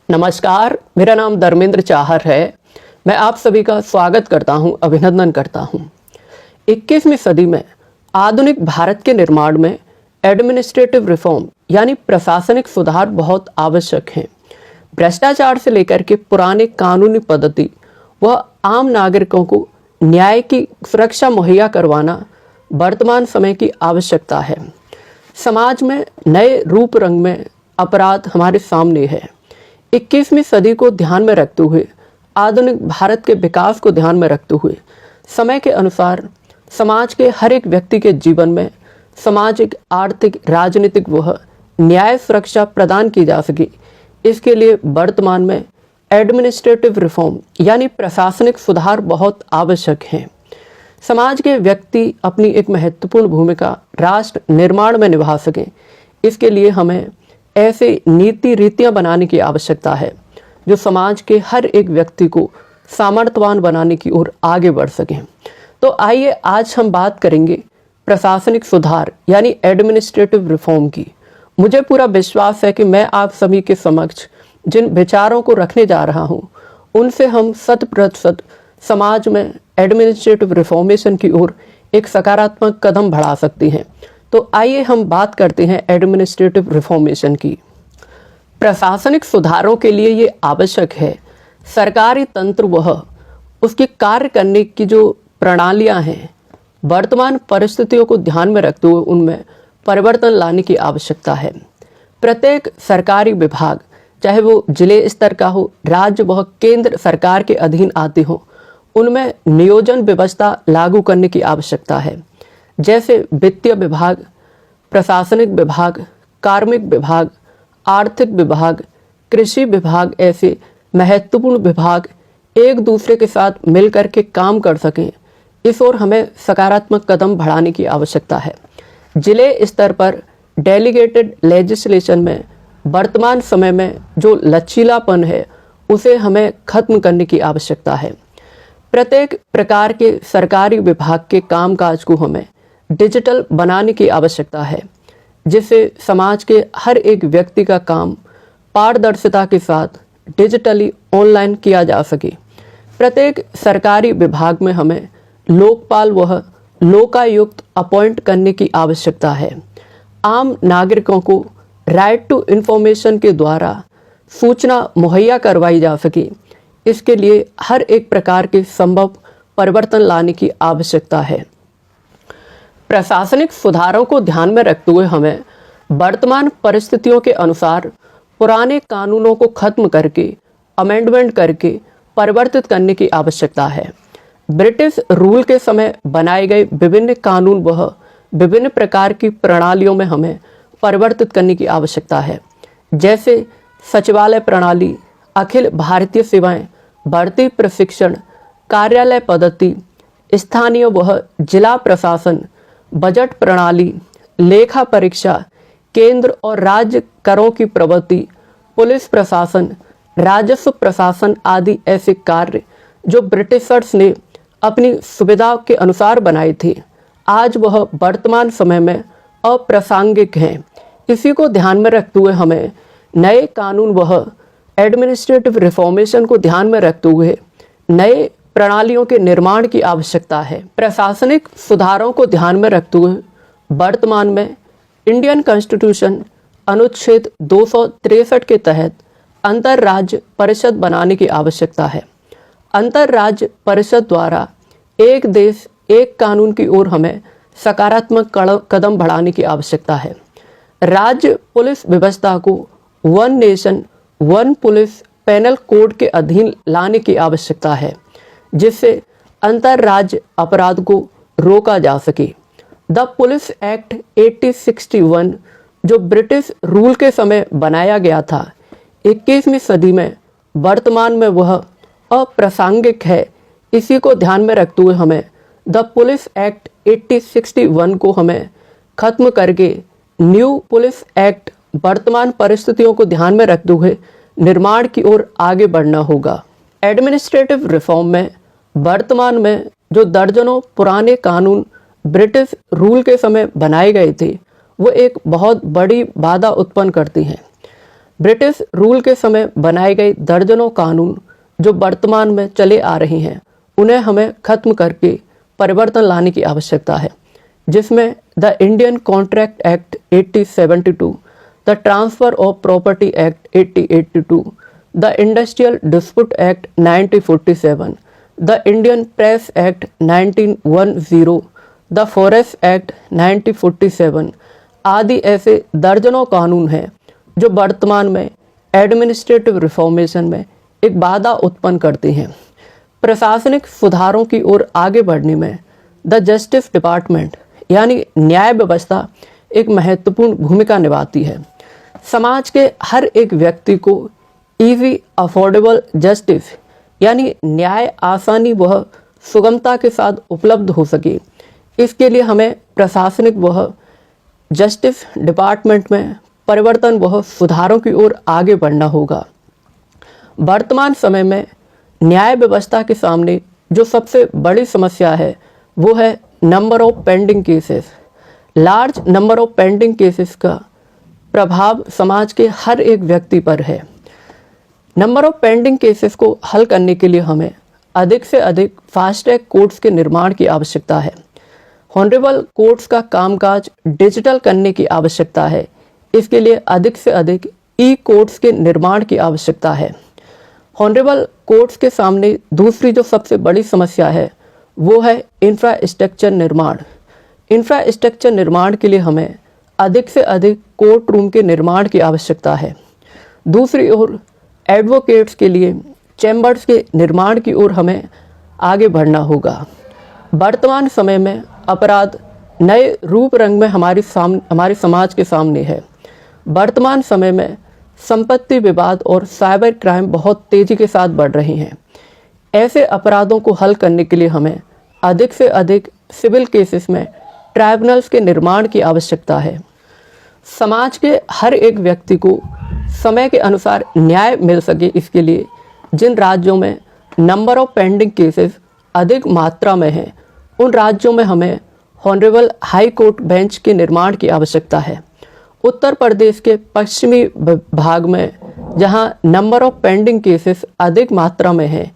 नमस्कार, मेरा नाम धर्मेंद्र चाहर है। मैं आप सभी का स्वागत करता हूं, अभिनंदन करता हूं। 21वीं सदी में आधुनिक भारत के निर्माण में एडमिनिस्ट्रेटिव रिफॉर्म यानी प्रशासनिक सुधार बहुत आवश्यक है। भ्रष्टाचार से लेकर के पुराने कानूनी पद्धति व आम नागरिकों को न्याय की सुरक्षा मुहैया करवाना वर्तमान समय की आवश्यकता है। समाज में नए रूप रंग में अपराध हमारे सामने है। 21वीं सदी को ध्यान में रखते हुए, आधुनिक भारत के विकास को ध्यान में रखते हुए, समय के अनुसार समाज के हर एक व्यक्ति के जीवन में सामाजिक, आर्थिक, राजनीतिक व न्याय सुरक्षा प्रदान की जा सके, इसके लिए वर्तमान में एडमिनिस्ट्रेटिव रिफॉर्म यानी प्रशासनिक सुधार बहुत आवश्यक है। समाज के व्यक्ति अपनी एक महत्वपूर्ण भूमिका राष्ट्र निर्माण में निभा सकें, इसके लिए हमें ऐसे नीति रीतियां बनाने की आवश्यकता है जो समाज के हर एक व्यक्ति को सामर्थ्यवान बनाने की ओर आगे बढ़ सकें। तो आइए आज हम बात करेंगे प्रशासनिक सुधार यानी एडमिनिस्ट्रेटिव रिफॉर्म की। मुझे पूरा विश्वास है कि मैं आप सभी के समक्ष जिन विचारों को रखने जा रहा हूं, उनसे हम 100% समाज में एडमिनिस्ट्रेटिव रिफॉर्मेशन की ओर एक सकारात्मक कदम बढ़ा सकते हैं। तो आइए हम बात करते हैं एडमिनिस्ट्रेटिव रिफॉर्मेशन की। प्रशासनिक सुधारों के लिए ये आवश्यक है सरकारी तंत्र वह उसके कार्य करने की जो प्रणालियां हैं, वर्तमान परिस्थितियों को ध्यान में रखते हुए उनमें परिवर्तन लाने की आवश्यकता है। प्रत्येक सरकारी विभाग, चाहे वो जिले स्तर का हो, राज्य व केंद्र सरकार के अधीन आते हो, उनमें नियोजन व्यवस्था लागू करने की आवश्यकता है। जैसे वित्तीय विभाग, प्रशासनिक विभाग, कार्मिक विभाग, आर्थिक विभाग, कृषि विभाग, ऐसे महत्वपूर्ण विभाग एक दूसरे के साथ मिलकर के काम कर सकें, इस ओर हमें सकारात्मक कदम बढ़ाने की आवश्यकता है। जिले स्तर पर डेलीगेटेड लेजिस्लेशन में वर्तमान समय में जो लचीलापन है, उसे हमें खत्म करने की आवश्यकता है। प्रत्येक प्रकार के सरकारी विभाग के कामकाज को हमें डिजिटल बनाने की आवश्यकता है, जिससे समाज के हर एक व्यक्ति का काम पारदर्शिता के साथ डिजिटली ऑनलाइन किया जा सके। प्रत्येक सरकारी विभाग में हमें लोकपाल व लोकायुक्त अपॉइंट करने की आवश्यकता है। आम नागरिकों को राइट टू इंफॉर्मेशन के द्वारा सूचना मुहैया करवाई जा सके, इसके लिए हर एक प्रकार के संभव परिवर्तन लाने की आवश्यकता है। प्रशासनिक सुधारों को ध्यान में रखते हुए हमें वर्तमान परिस्थितियों के अनुसार पुराने कानूनों को खत्म करके, अमेंडमेंट करके परिवर्तित करने की आवश्यकता है। ब्रिटिश रूल के समय बनाए गए विभिन्न कानून व विभिन्न प्रकार की प्रणालियों में हमें परिवर्तित करने की आवश्यकता है। जैसे सचिवालय प्रणाली, अखिल भारतीय सेवाएं, भर्ती प्रशिक्षण, कार्यालय पद्धति, स्थानीय व जिला प्रशासन, बजट प्रणाली, लेखा परीक्षा, केंद्र और राज्य करों की प्रवृत्ति, पुलिस प्रशासन, राजस्व प्रशासन आदि ऐसे कार्य जो ब्रिटिशर्स ने अपनी सुविधा के अनुसार बनाए थे, आज वह वर्तमान समय में अप्रासंगिक हैं। इसी को ध्यान में रखते हुए हमें नए कानून व एडमिनिस्ट्रेटिव रिफॉर्मेशन को ध्यान में रखते हुए नए प्रणालियों के निर्माण की आवश्यकता है। प्रशासनिक सुधारों को ध्यान में रखते हुए वर्तमान में इंडियन कॉन्स्टिट्यूशन अनुच्छेद 263 के तहत अंतरराज्य परिषद बनाने की आवश्यकता है। अंतरराज्य परिषद द्वारा एक देश एक कानून की ओर हमें सकारात्मक कदम बढ़ाने की आवश्यकता है। राज्य पुलिस व्यवस्था को one nation one police penal code के अधीन लाने की आवश्यकता है, जिससे अंतरराज्य अपराध को रोका जा सके। द पुलिस एक्ट 1861 जो ब्रिटिश रूल के समय बनाया गया था, 21वीं सदी में वर्तमान में वह अप्रासंगिक है। इसी को ध्यान में रखते हुए हमें द पुलिस एक्ट 1861 को हमें खत्म करके न्यू पुलिस एक्ट वर्तमान परिस्थितियों को ध्यान में रखते हुए निर्माण की ओर आगे बढ़ना होगा। एडमिनिस्ट्रेटिव रिफॉर्म में वर्तमान में जो दर्जनों पुराने कानून ब्रिटिश रूल के समय बनाए गए थे, वो एक बहुत बड़ी बाधा उत्पन्न करती हैं। ब्रिटिश रूल के समय बनाए गए दर्जनों कानून जो वर्तमान में चले आ रहे हैं, उन्हें हमें खत्म करके परिवर्तन लाने की आवश्यकता है, जिसमें the Indian contract act 1872, the transfer of property act 1882, the industrial dispute act 1947, the Indian press act 1910, the forest act 1947 आदि ऐसे दर्जनों कानून हैं जो वर्तमान में एडमिनिस्ट्रेटिव रिफॉर्मेशन में एक बाधा उत्पन्न करती हैं। प्रशासनिक सुधारों की ओर आगे बढ़ने में द जस्टिस डिपार्टमेंट यानी न्याय व्यवस्था एक महत्वपूर्ण भूमिका निभाती है। समाज के हर एक व्यक्ति को इजी अफोर्डेबल जस्टिस यानी न्याय आसानी व सुगमता के साथ उपलब्ध हो सके, इसके लिए हमें प्रशासनिक व जस्टिस डिपार्टमेंट में परिवर्तन व सुधारों की ओर आगे बढ़ना होगा। वर्तमान समय में न्याय व्यवस्था के सामने जो सबसे बड़ी समस्या है वो है number of pending cases. Large number of pending cases का प्रभाव समाज के हर एक व्यक्ति पर है। नंबर ऑफ पेंडिंग केसेस को हल करने के लिए हमें अधिक से अधिक फास्ट ट्रैक कोर्ट्स के निर्माण की आवश्यकता है। हॉनरेबल कोर्ट्स का कामकाज डिजिटल करने की आवश्यकता है। इसके लिए अधिक से अधिक ई कोर्ट्स के निर्माण की आवश्यकता है। हॉनरेबल कोर्ट्स के सामने दूसरी जो सबसे बड़ी समस्या है वो है इंफ्रास्ट्रक्चर निर्माण। इंफ्रास्ट्रक्चर निर्माण के लिए हमें अधिक से अधिक कोर्ट रूम के निर्माण की आवश्यकता है। दूसरी ओर एडवोकेट्स के लिए चैम्बर्स के निर्माण की ओर हमें आगे बढ़ना होगा। वर्तमान समय में अपराध नए रूप रंग में हमारे समाज के सामने है। वर्तमान समय में संपत्ति विवाद और साइबर क्राइम बहुत तेजी के साथ बढ़ रहे हैं। ऐसे अपराधों को हल करने के लिए हमें अधिक से अधिक सिविल केसेस में ट्राइब्यूनल्स के निर्माण की आवश्यकता है। समाज के हर एक व्यक्ति को समय के अनुसार न्याय मिल सके, इसके लिए जिन राज्यों में नंबर ऑफ पेंडिंग केसेस अधिक मात्रा में हैं, उन राज्यों में हमें हॉनरेबल हाई कोर्ट बेंच के निर्माण की आवश्यकता है। उत्तर प्रदेश के पश्चिमी भाग में जहां नंबर ऑफ पेंडिंग केसेस अधिक मात्रा में है,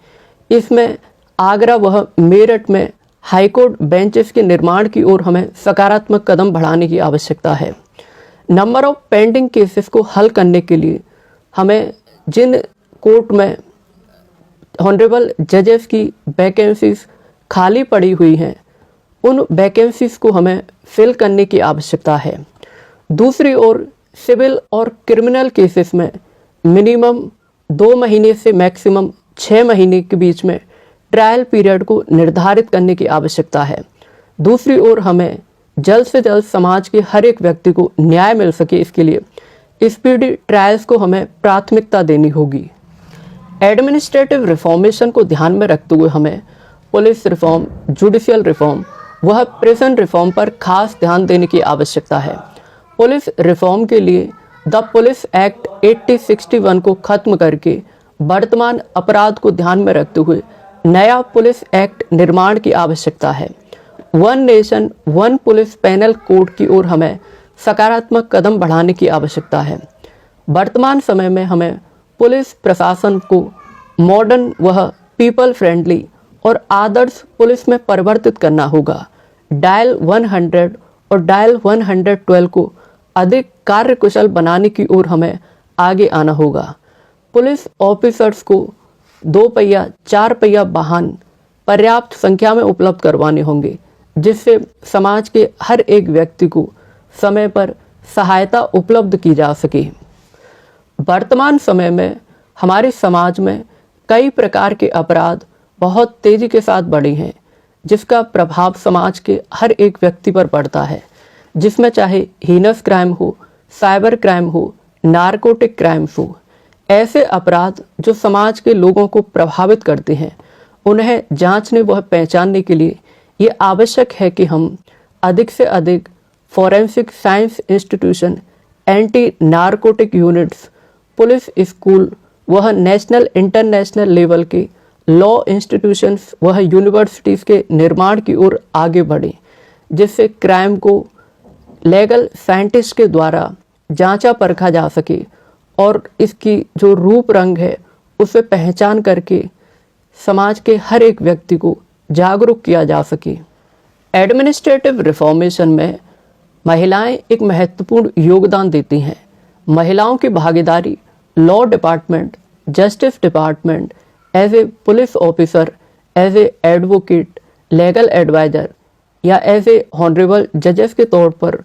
इसमें आगरा व मेरठ में हाई कोर्ट बेंचेस के निर्माण की ओर हमें सकारात्मक कदम बढ़ाने की आवश्यकता है। नंबर ऑफ पेंडिंग केसेस को हल करने के लिए हमें जिन कोर्ट में हॉनरेबल जजेस की वैकेंसीज खाली पड़ी हुई हैं, उन वैकेंसीज को हमें फिल करने की आवश्यकता है। दूसरी ओर सिविल और क्रिमिनल केसेस में मिनिमम 2 महीने से मैक्सिमम 6 महीने के बीच में ट्रायल पीरियड को निर्धारित करने की आवश्यकता है। दूसरी ओर हमें जल्द से जल्द समाज के हर एक व्यक्ति को न्याय मिल सके, इसके लिए स्पीडी ट्रायल्स को हमें प्राथमिकता देनी होगी। एडमिनिस्ट्रेटिव रिफॉर्मेशन को ध्यान में रखते हुए हमें पुलिस रिफॉर्म, जुडिशियल रिफॉर्म व प्रिजन रिफॉर्म पर खास ध्यान देने की आवश्यकता है। पुलिस रिफॉर्म के लिए द पुलिस एक्ट 1861 को खत्म करके वर्तमान अपराध को ध्यान में रखते हुए नया पुलिस एक्ट निर्माण की आवश्यकता है। One nation one police panel code की ओर हमें सकारात्मक कदम बढ़ाने की आवश्यकता है। वर्तमान समय में हमें पुलिस प्रशासन को मॉडर्न व पीपल फ्रेंडली और आदर्श पुलिस में परिवर्तित करना होगा। डायल 100 और डायल 112 को अधिक कार्यकुशल बनाने की ओर हमें आगे आना होगा। पुलिस ऑफिसर्स को 2 पहिया 4 पहिया वाहन पर्याप्त संख्या में उपलब्ध करवाने होंगे, जिससे समाज के हर एक व्यक्ति को समय पर सहायता उपलब्ध की जा सके। वर्तमान समय में हमारे समाज में कई प्रकार के अपराध बहुत तेजी के साथ बढ़े हैं, जिसका प्रभाव समाज के हर एक व्यक्ति पर पड़ता है, जिसमें चाहे हीनस क्राइम हो, साइबर क्राइम हो, नारकोटिक क्राइम्स हो। ऐसे अपराध जो समाज के लोगों को प्रभावित करते हैं, उन्हें जांचने व पहचानने के लिए ये आवश्यक है कि हम अधिक से अधिक forensic science institution, anti narcotic units, police school वह नेशनल इंटरनेशनल लेवल के लॉ इंस्टीट्यूशंस वह यूनिवर्सिटीज़ के निर्माण की ओर आगे बढ़ें, जिससे क्राइम को लीगल साइंटिस्ट के द्वारा जांचा परखा जा सके और इसकी जो रूप रंग है उसे पहचान करके समाज के हर एक व्यक्ति को जागरूक किया जा सके। एडमिनिस्ट्रेटिव रिफॉर्मेशन में महिलाएं एक महत्वपूर्ण योगदान देती हैं। महिलाओं की भागीदारी law department, justice department, as a police officer, as a advocate, legal adviser या एज ए हॉनरेबल जजेस के तौर पर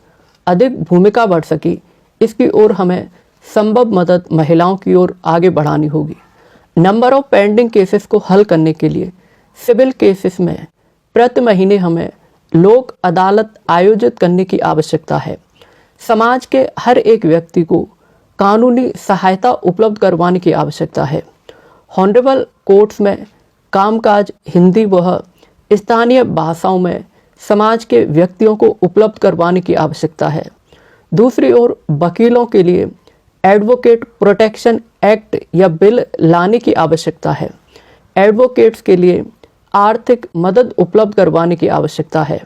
अधिक भूमिका बढ़ सकी, इसकी ओर हमें संभव मदद महिलाओं की ओर आगे बढ़ानी होगी। नंबर ऑफ पेंडिंग केसेस को हल करने के लिए सिविल केसेस में प्रति महीने हमें लोक अदालत आयोजित करने की आवश्यकता है। समाज के हर एक व्यक्ति को कानूनी सहायता उपलब्ध करवाने की आवश्यकता है। हॉनरेबल कोर्ट्स में कामकाज हिंदी व स्थानीय भाषाओं में समाज के व्यक्तियों को उपलब्ध करवाने की आवश्यकता है। दूसरी ओर वकीलों के लिए एडवोकेट प्रोटेक्शन एक्ट या बिल लाने की आवश्यकता है। एडवोकेट्स के लिए आर्थिक मदद उपलब्ध करवाने की आवश्यकता है।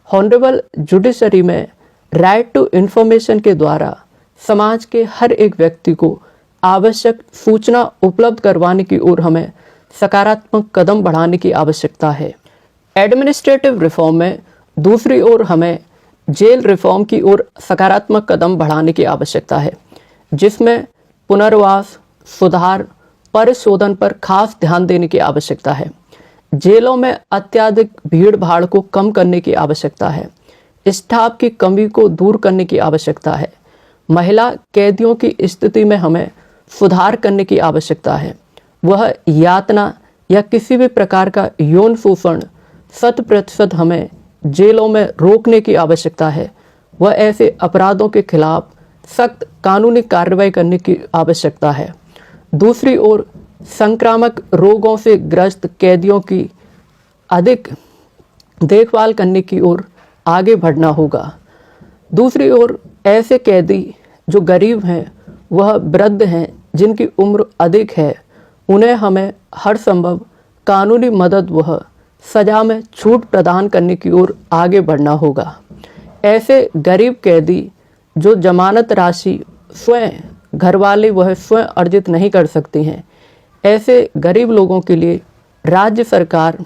हॉनरेबल जुडिशरी में राइट टू इंफॉर्मेशन के द्वारा समाज के हर एक व्यक्ति को आवश्यक सूचना उपलब्ध करवाने की ओर हमें सकारात्मक कदम बढ़ाने की आवश्यकता है। एडमिनिस्ट्रेटिव रिफॉर्म में दूसरी ओर हमें जेल रिफॉर्म की ओर सकारात्मक कदम बढ़ाने की आवश्यकता है, जिसमें पुनर्वास, सुधार, परिशोधन पर खास ध्यान देने की आवश्यकता है। जेलों में अत्यधिक भीड़ भाड़ को कम करने की आवश्यकता है। स्टाफ की कमी को दूर करने की आवश्यकता है। महिला कैदियों की स्थिति में हमें सुधार करने की आवश्यकता है। वह यातना या किसी भी प्रकार का यौन शोषण 100% हमें जेलों में रोकने की आवश्यकता है। वह ऐसे अपराधों के खिलाफ सख्त कानूनी कार्रवाई करने की आवश्यकता है। दूसरी ओर संक्रामक रोगों से ग्रस्त कैदियों की अधिक देखभाल करने की ओर आगे बढ़ना होगा। दूसरी ओर ऐसे कैदी जो गरीब हैं, वह वृद्ध हैं, जिनकी उम्र अधिक है, उन्हें हमें हर संभव कानूनी मदद व सजा में छूट प्रदान करने की ओर आगे बढ़ना होगा। ऐसे गरीब कैदी जो जमानत राशि स्वयं घरवाले वह स्वयं अर्जित नहीं कर सकते हैं, ऐसे गरीब लोगों के लिए राज्य सरकार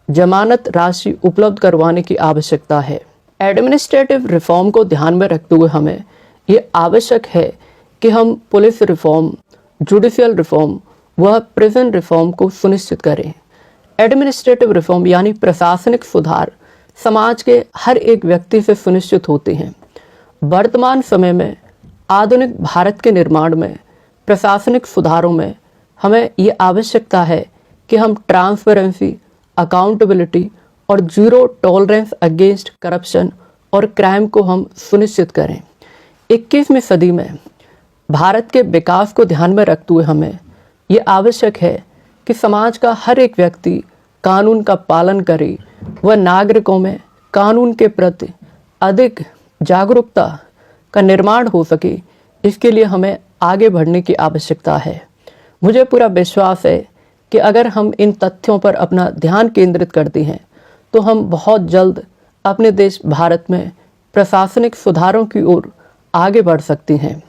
जमानत राशि उपलब्ध करवाने की आवश्यकता है। एडमिनिस्ट्रेटिव रिफॉर्म को ध्यान में रखते हुए हमें ये आवश्यक है कि हम पुलिस रिफॉर्म, जुडिशियल रिफॉर्म व प्रिजन रिफॉर्म को सुनिश्चित करें। एडमिनिस्ट्रेटिव रिफॉर्म यानी प्रशासनिक सुधार समाज के हर एक व्यक्ति से सुनिश्चित होते हैं। वर्तमान समय में आधुनिक भारत के निर्माण में प्रशासनिक सुधारों में हमें ये आवश्यकता है कि हम ट्रांसपेरेंसी, अकाउंटेबिलिटी और जीरो टॉलरेंस अगेंस्ट करप्शन और क्राइम को हम सुनिश्चित करें। 21वीं सदी में भारत के विकास को ध्यान में रखते हुए हमें ये आवश्यक है कि समाज का हर एक व्यक्ति कानून का पालन करे व नागरिकों में कानून के प्रति अधिक जागरूकता का निर्माण हो सके। इसके लिए हमें आगे बढ़ने की आवश्यकता है। मुझे पूरा विश्वास है कि अगर हम इन तथ्यों पर अपना ध्यान केंद्रित करते हैं तो हम बहुत जल्द अपने देश भारत में प्रशासनिक सुधारों की ओर आगे बढ़ सकते हैं।